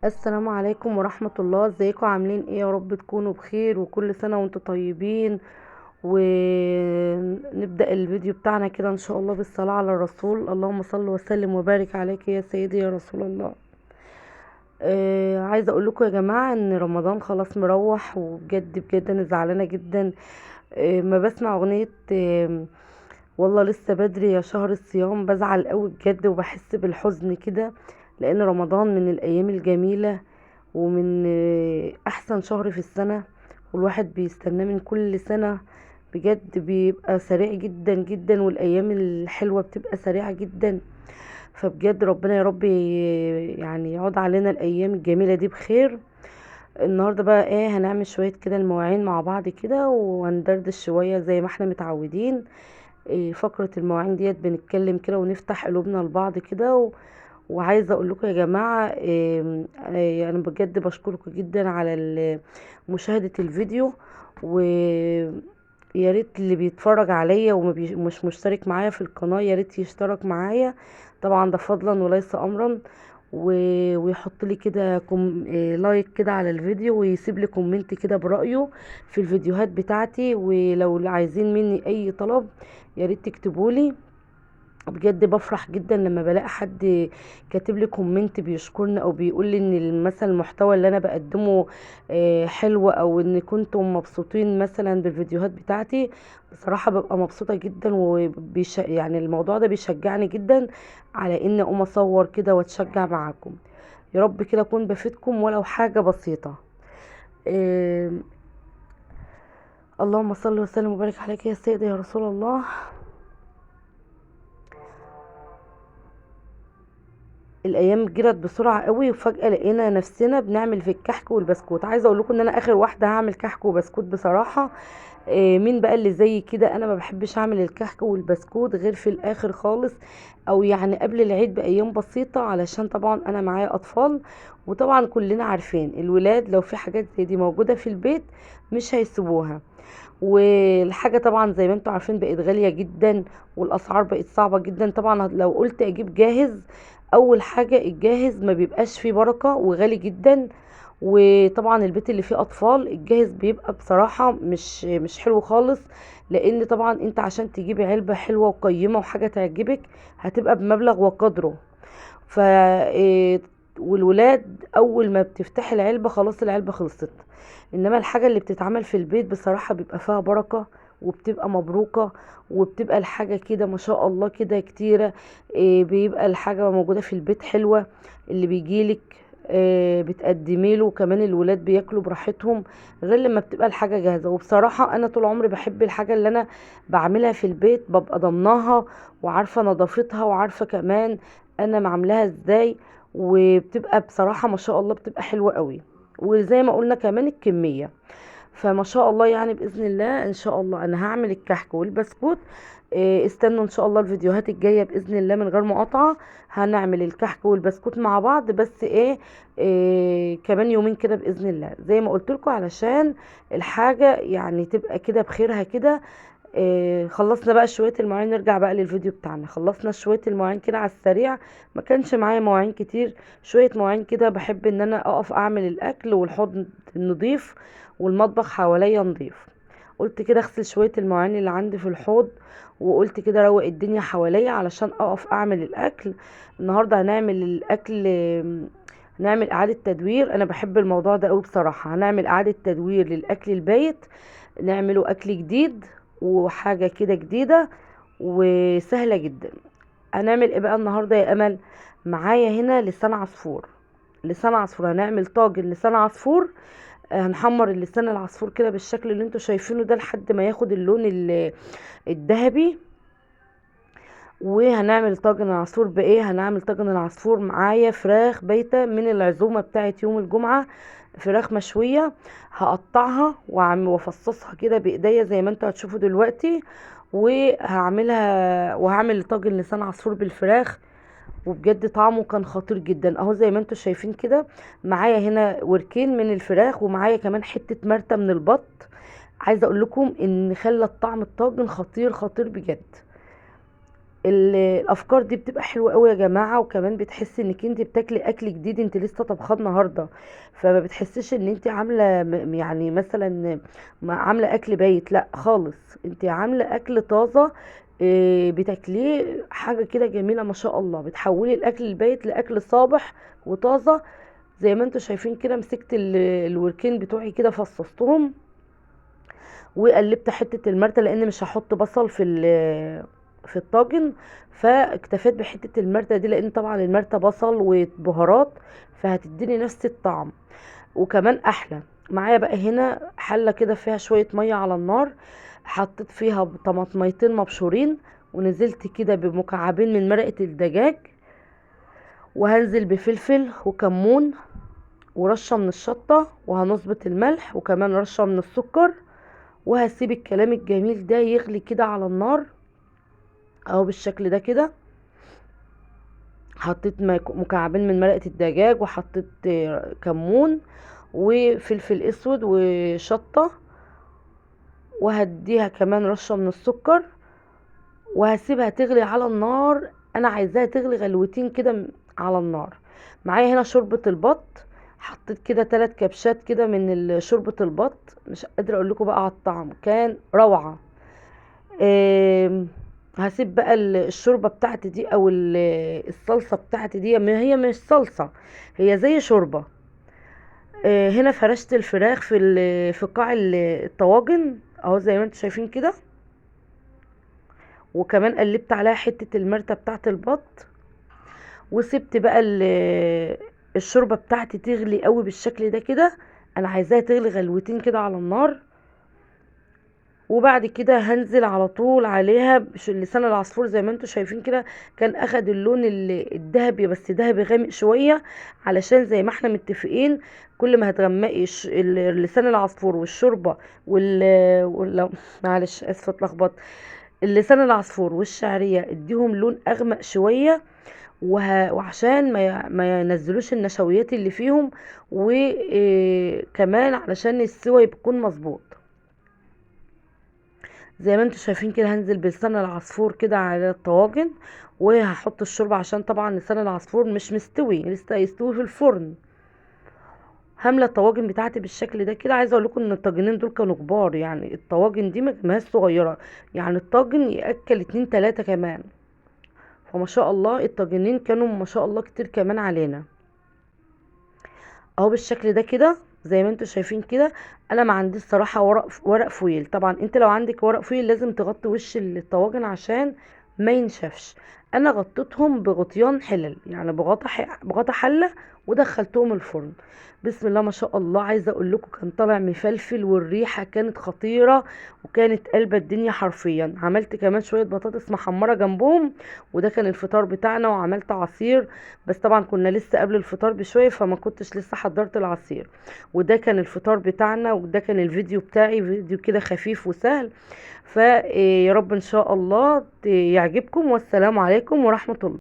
السلام عليكم ورحمة الله. ازيكم عاملين ايه؟ يا رب تكونوا بخير وكل سنة وانتم طيبين. ونبدأ الفيديو بتاعنا كده ان شاء الله بالصلاة على الرسول. اللهم صل وسلم وبارك عليك يا سيدي يا رسول الله. عايزة اقول لكم يا جماعة ان رمضان خلاص مروح، وبجد بجد انا زعلانة جدا. ما بسمع اغنية والله لسه بدري يا شهر الصيام بزعل قوي بجد، وبحس بالحزن كده، لان رمضان من الايام الجميلة ومن احسن شهر في السنة، والواحد بيستناه من كل سنة. بجد بيبقى سريع جدا جدا، والايام الحلوة بتبقى سريعة جدا. فبجد ربنا يا رب يعني يعود علينا الايام الجميلة دي بخير. النهاردة بقى ايه؟ هنعمل شوية كده المواعين مع بعض كده، وهندردش شوية زي ما احنا متعودين. فقرة المواعين ديت بنتكلم كده ونفتح قلوبنا لبعض كده وعايزه اقول لكم يا جماعه، انا بجد بشكركم جدا على مشاهده الفيديو. ويا ريت اللي بيتفرج عليا ومش مشترك معايا في القناه يا ريت يشترك معايا، طبعا ده فضلا وليس امرا. ويحط لي كده لايك كده على الفيديو، ويسيب لي كومنت كده برأيه في الفيديوهات بتاعتي. ولو عايزين مني اي طلب يا ريت تكتبوا لي. بجد بفرح جدا لما بلاقي حد كاتب لي كومنت بيشكرني او بيقول لي ان مثلا المحتوى اللي انا بقدمه حلو، او ان كنتم مبسوطين مثلا بالفيديوهات بتاعتي. بصراحة ببقى مبسوطة جدا، يعني الموضوع ده بيشجعني جدا على ان اقوم اصور كده واتشجع معاكم. يا رب كده اكون بفيدكم ولو حاجة بسيطة. آه، اللهم صل وسلم وبارك عليك يا سيدي يا رسول الله. الايام جرت بسرعه قوي، وفجاه لقينا نفسنا بنعمل في الكحك والبسكوت. عايزه اقول لكم ان انا اخر واحده هعمل كحك وبسكوت بصراحه. مين بقى اللي زي كده؟ انا ما بحبش اعمل الكحك والبسكوت غير في الاخر خالص، او يعني قبل العيد بايام بسيطه، علشان طبعا انا معايا اطفال. وطبعا كلنا عارفين الولاد لو في حاجات زي دي موجوده في البيت مش هيسيبوها. والحاجه طبعا زي ما انتم عارفين بقت غاليه جدا، والاسعار بقت صعبه جدا. طبعا لو قلت اجيب جاهز، اول حاجه الجاهز ما بيبقاش فيه بركه وغالي جدا. وطبعا البيت اللي فيه اطفال الجاهز بيبقى بصراحه مش حلو خالص، لان طبعا انت عشان تجيب علبه حلوه وقيمه وحاجه تعجبك هتبقى بمبلغ وقدره. ف إيه، والولاد اول ما بتفتح العلبة خلاص العلبة خلصت. انما الحاجة اللي بتتعمل في البيت بصراحة بيبقى فيها بركة، وبتبقى مبروكة، وبتبقى الحاجة كده ما شاء الله كده كتيرة. بيبقى الحاجة موجودة في البيت حلوة. اللي بيجيلك بتقدمي له، كمان الولاد بياكلوا براحتهم، غير لما بتبقى الحاجة جاهزة. وبصراحة انا طول عمري بحب الحاجة اللي انا بعملها في البيت، ببقى ضمناها وعارفة نظافتها، وعارفة كمان انا عاملاها ازاي. وبتبقى بصراحة ما شاء الله بتبقى حلوة قوي. وزي ما قلنا كمان الكمية، فما شاء الله يعني بإذن الله ان شاء الله انا هعمل الكحك والبسكوت. استنوا ان شاء الله الفيديوهات الجاية بإذن الله من غير مقاطعة. هنعمل الكحك والبسكوت مع بعض، بس كمان يومين كده بإذن الله زي ما قلت لكم، علشان الحاجة يعني تبقى كده بخيرها كده. خلصنا بقى شوية المواعين، نرجع بقى للفيديو بتاعنا. خلصنا شوية المواعين كده على السريع، ما كانش معايا مواعين كتير، شوية مواعين كده. بحب ان انا اقف اعمل الاكل والحوض نضيف والمطبخ حواليا نضيف. قلت كده اغسل شوية المواعين اللي عندي في الحوض، وقلت كده روق الدنيا حواليا علشان اقف اعمل الاكل. النهاردة هنعمل الاكل، نعمل اعادة تدوير. انا بحب الموضوع ده قوي بصراحة. هنعمل اعادة تدوير للاكل البايت، نعمله اكل جديد وحاجة كده جديدة وسهلة جدا. هنعمل ايه بقى النهاردة يا امل؟ معايا هنا لسان عصفور. لسان عصفور، هنعمل طاجن لسان عصفور. هنحمر اللسان العصفور كده بالشكل اللي انتوا شايفينه ده لحد ما ياخد اللون الذهبي. وهنعمل طاجن العصفور بايه؟ هنعمل طاجن العصفور معايا فراخ بايته من العزومه بتاعه يوم الجمعه، فراخ مشويه. هقطعها وافصصها كده بايديا زي ما انتوا هتشوفوا دلوقتي، وهعمل طاجن لسان عصفور بالفراخ. وبجد طعمه كان خطير جدا اهو زي ما انتوا شايفين كده. معايا هنا وركين من الفراخ، ومعايا كمان حته مرتة من البط. عايزه اقول لكم ان خلى طعم الطاجن خطير خطير بجد. الافكار دي بتبقى حلوه قوي يا جماعه، وكمان بتحسي انك انت بتاكلي اكل جديد انت لسه طبخاه النهارده. فما بتحسيش ان انت عامله يعني مثلا عامله اكل بايت، لا خالص، انت عامله اكل طازه. بتاكليه حاجه كده جميله ما شاء الله، بتحولي الاكل البايت لاكل صابح وطازه. زي ما انتوا شايفين كده، مسكت الوركين بتوعي كده فصصتهم، وقلبت حته المرتة لان مش هحط بصل في الطاجن. فاكتفيت بحته المرتة دي لان طبعا المرتة بصل وبهارات، فهتديني نفس الطعم وكمان احلى. معايا بقى هنا حله كده فيها شويه ميه على النار، حطيت فيها طماطميتين مبشورين، ونزلت كده بمكعبين من مرقه الدجاج، وهنزل بفلفل وكمون ورشه من الشطه، وهنظبط الملح وكمان رشه من السكر، وهسيب الكلام الجميل ده يغلي كده على النار اهو بالشكل ده كده. حطيت مكعبين من مرقة الدجاج، وحطيت كمون وفلفل اسود وشطة، وهديها كمان رشة من السكر، وهسيبها تغلي على النار. انا عايزاها تغلي غلوتين كده على النار. معايا هنا شوربة البط، حطيت كده 3 كبشات كده من شوربة البط، مش قادرة اقول لكم بقى على الطعم، كان روعة. آم، هسيب بقى الشوربة بتاعتي دي او الصلصة بتاعتي دي، ما هي مش صلصة، هي زي شوربة. هنا فرشت الفراخ في قاع الطواجن اهو زي ما انتم شايفين كده، وكمان قلبت عليها حتة المرتة بتاعت البط، وسبت بقى الشوربة بتاعتي تغلي قوي بالشكل ده كده. انا عايزاها تغلي غلوتين كده على النار، وبعد كده هنزل على طول عليها لسان العصفور زي ما انتم شايفين كده. كان اخد اللون الذهبي، بس ذهبي غامق شوية، علشان زي ما احنا متفقين كل ما هتغمقي لسان العصفور والشوربة معلش اسفة اتلخبطت، اللسان العصفور والشعرية اديهم لون اغمق شوية، وعشان ما ينزلوش النشويات اللي فيهم، وكمان علشان السوا يكون مظبوط. زي ما انتم شايفين كده هنزل بلسان العصفور كده على الطواجن، وهحط الشوربة عشان طبعا لسان العصفور مش مستوي، لسه يستوي في الفرن. هامله الطواجن بتاعتي بالشكل ده كده. عايزه اقول لكم ان الطاجنين دول كانوا كبار، يعني الطواجن دي ما هيش صغيره، يعني الطاجن ياكل 2 3 كمان. فما شاء الله الطاجنين كانوا ما شاء الله كتير كمان علينا اهو بالشكل ده كده. زي ما انتم شايفين كده، انا ما عنديش صراحه ورق فويل. طبعا انت لو عندك ورق فويل لازم تغطي وش الطواجن عشان ما ينشفش. انا غطيتهم بغطيان حلل، يعني بغطا حله، ودخلتهم الفرن. بسم الله ما شاء الله. عايزه اقول لكم كان طالع مفلفل، والريحه كانت خطيره، وكانت قلبة الدنيا حرفيا. عملت كمان شويه بطاطس محمره جنبهم، وده كان الفطار بتاعنا. وعملت عصير، بس طبعا كنا لسه قبل الفطار بشوية فما كنتش لسه حضرت العصير. وده كان الفطار بتاعنا، وده كان الفيديو بتاعي، فيديو كده خفيف وسهل. فيا رب ان شاء الله يعجبكم، والسلام عليكم ورحمة الله.